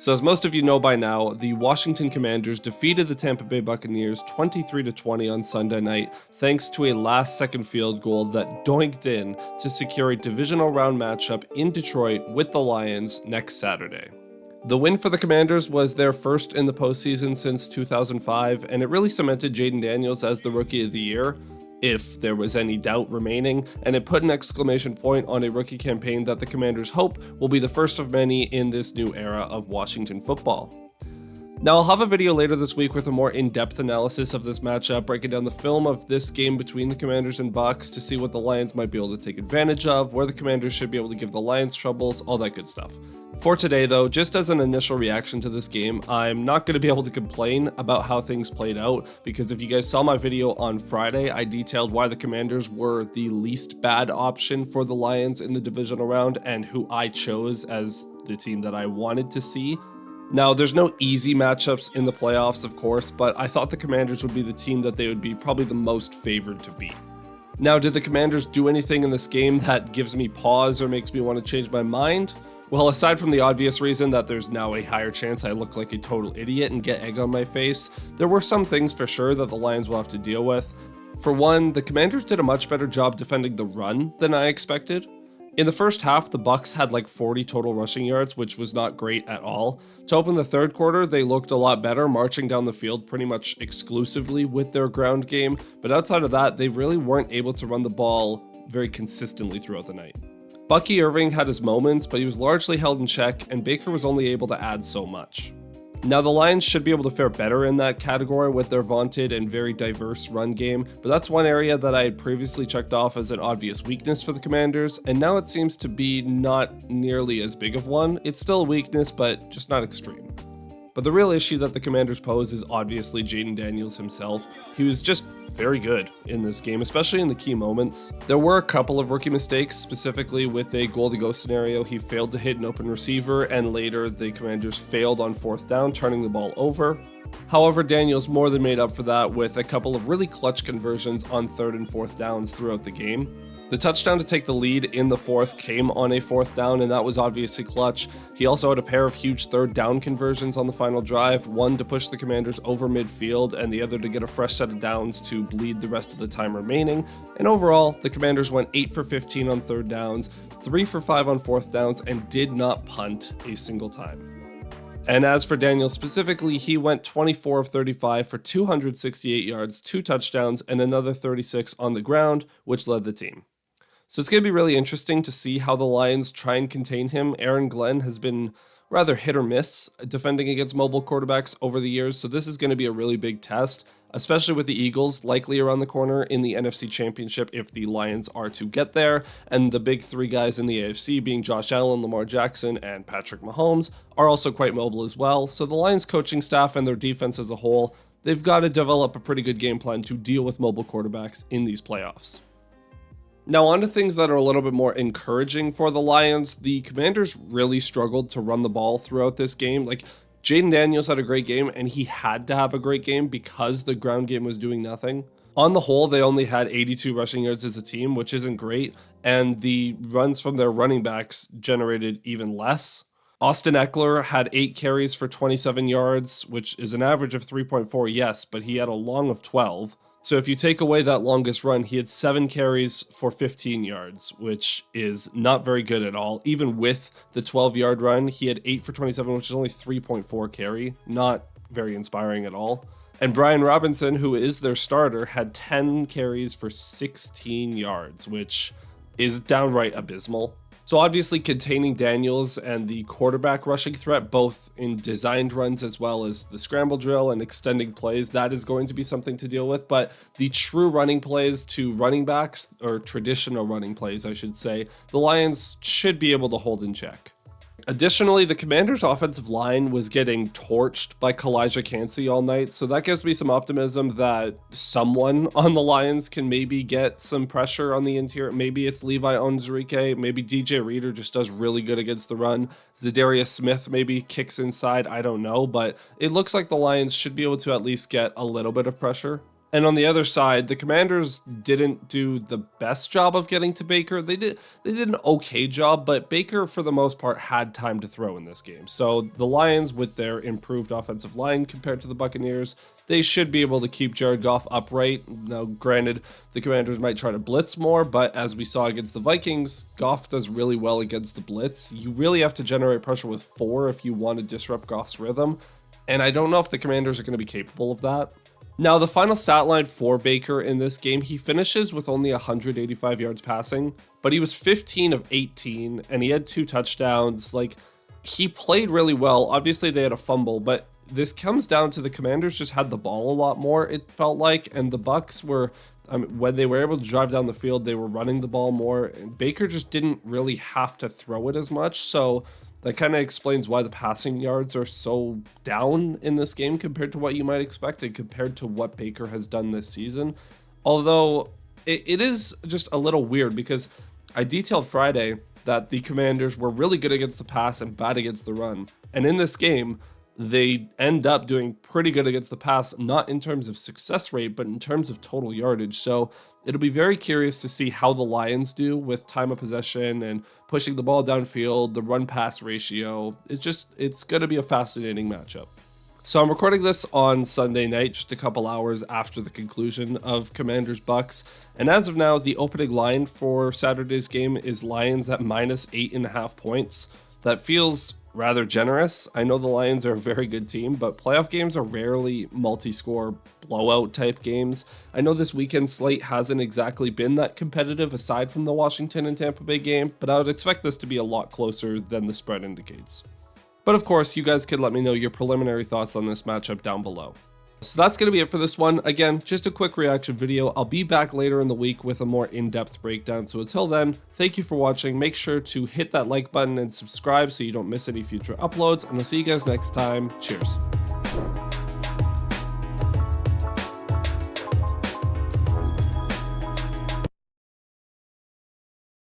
So as most of you know by now, the Washington Commanders defeated the Tampa Bay Buccaneers 23-20 on Sunday night thanks to a last-second field goal that doinked in to secure a divisional round matchup in Detroit with the Lions next Saturday. The win for the Commanders was their first in the postseason since 2005, and it really cemented Jayden Daniels as the Rookie of the Year, if there was any doubt remaining, and it put an exclamation point on a rookie campaign that the Commanders hope will be the first of many in this new era of Washington football. Now, I'll have a video later this week with a more in-depth analysis of this matchup, breaking down the film of this game between the Commanders and Bucs to see what the Lions might be able to take advantage of, where the Commanders should be able to give the Lions troubles, all that good stuff. For today though, just as an initial reaction to this game, I'm not going to be able to complain about how things played out, because if you guys saw my video on Friday, I detailed why the Commanders were the least bad option for the Lions in the divisional round and who I chose as the team that I wanted to see. Now, there's no easy matchups in the playoffs, of course, but I thought the Commanders would be the team that they would be probably the most favored to beat. Now, did the Commanders do anything in this game that gives me pause or makes me want to change my mind? Well, aside from the obvious reason that there's now a higher chance I look like a total idiot and get egg on my face, there were some things for sure that the Lions will have to deal with. For one, the Commanders did a much better job defending the run than I expected. In the first half, the Bucs had like 40 total rushing yards, which was not great at all. To open the third quarter, they looked a lot better, marching down the field pretty much exclusively with their ground game, but outside of that, they really weren't able to run the ball very consistently throughout the night. Bucky Irving had his moments, but he was largely held in check, and Baker was only able to add so much. Now, the Lions should be able to fare better in that category with their vaunted and very diverse run game, but that's one area that I had previously checked off as an obvious weakness for the Commanders, and now it seems to be not nearly as big of one. It's still a weakness, but just not extreme. But the real issue that the Commanders pose is obviously Jayden Daniels himself. He was just very good in this game, especially in the key moments. There were a couple of rookie mistakes, specifically with a goal-to-go scenario. He failed to hit an open receiver, and later the Commanders failed on fourth down, turning the ball over. However, Daniels more than made up for that with a couple of really clutch conversions on third and fourth downs throughout the game. The touchdown to take the lead in the fourth came on a fourth down, and that was obviously clutch. He also had a pair of huge third down conversions on the final drive, one to push the Commanders over midfield and the other to get a fresh set of downs to bleed the rest of the time remaining. And overall, the Commanders went 8 for 15 on third downs, 3 for 5 on fourth downs, and did not punt a single time. And as for Daniels specifically, he went 24 of 35 for 268 yards, 2 touchdowns, and another 36 on the ground, which led the team. So it's going to be really interesting to see how the Lions try and contain him. Aaron Glenn has been rather hit or miss defending against mobile quarterbacks over the years, so this is going to be a really big test, especially with the Eagles likely around the corner in the NFC Championship if the Lions are to get there, and the big three guys in the AFC being Josh Allen, Lamar Jackson, and Patrick Mahomes are also quite mobile as well. So the Lions coaching staff and their defense as a whole, they've got to develop a pretty good game plan to deal with mobile quarterbacks in these playoffs. Now, on to things that are a little bit more encouraging for the Lions. The Commanders really struggled to run the ball throughout this game. Like, Jayden Daniels had a great game, and he had to have a great game because the ground game was doing nothing. On the whole, they only had 82 rushing yards as a team, which isn't great, and the runs from their running backs generated even less. Austin Eckler had 8 carries for 27 yards, which is an average of 3.4, yes, but he had a long of 12. So if you take away that longest run, he had 7 carries for 15 yards, which is not very good at all. Even with the 12-yard run, he had 8 for 27, which is only 3.4 carry. Not very inspiring at all. And Brian Robinson, who is their starter, had 10 carries for 16 yards, which is downright abysmal. So obviously containing Daniels and the quarterback rushing threat, both in designed runs as well as the scramble drill and extending plays, that is going to be something to deal with. But the true running plays to running backs, or traditional running plays, I should say, the Lions should be able to hold in check. Additionally, the Commanders' offensive line was getting torched by Kalijah Cansey all night, so that gives me some optimism that someone on the Lions can maybe get some pressure on the interior. Maybe it's Levi Onwuzurike, maybe DJ Reader just does really good against the run. Zadarius Smith maybe kicks inside, I don't know, but it looks like the Lions should be able to at least get a little bit of pressure. And on the other side, the Commanders didn't do the best job of getting to Baker. They did an okay job, but Baker, for the most part, had time to throw in this game. So the Lions, with their improved offensive line compared to the Buccaneers, they should be able to keep Jared Goff upright. Now, granted, the Commanders might try to blitz more, but as we saw against the Vikings, Goff does really well against the blitz. You really have to generate pressure with 4 if you want to disrupt Goff's rhythm, and I don't know if the Commanders are going to be capable of that. Now, the final stat line for Baker in this game, he finishes with only 185 yards passing, but he was 15 of 18, and he had 2 touchdowns. Like, he played really well. Obviously, they had a fumble, but this comes down to the Commanders just had the ball a lot more, it felt like, and the Bucs were, when they were able to drive down the field, they were running the ball more, and Baker just didn't really have to throw it as much, so that kind of explains why the passing yards are so down in this game compared to what you might expect and compared to what Baker has done this season. Although it is just a little weird because I detailed Friday that the Commanders were really good against the pass and bad against the run. And in this game, they end up doing pretty good against the pass, not in terms of success rate, but in terms of total yardage. So it'll be very curious to see how the Lions do with time of possession and pushing the ball downfield, the run-pass ratio. It's going to be a fascinating matchup. So I'm recording this on Sunday night, just a couple hours after the conclusion of Commanders Bucs. And as of now, the opening line for Saturday's game is Lions at minus 8.5 points. That feels rather generous. I know the Lions are a very good team, but playoff games are rarely multi-score blowout type games. I know this weekend slate hasn't exactly been that competitive aside from the Washington and Tampa Bay game, but I would expect this to be a lot closer than the spread indicates. But of course, you guys could let me know your preliminary thoughts on this matchup down below. So that's going to be it for this one. Again, just a quick reaction video. I'll be back later in the week with a more in-depth breakdown. So until then, thank you for watching. Make sure to hit that like button and subscribe so you don't miss any future uploads. And I'll see you guys next time. Cheers.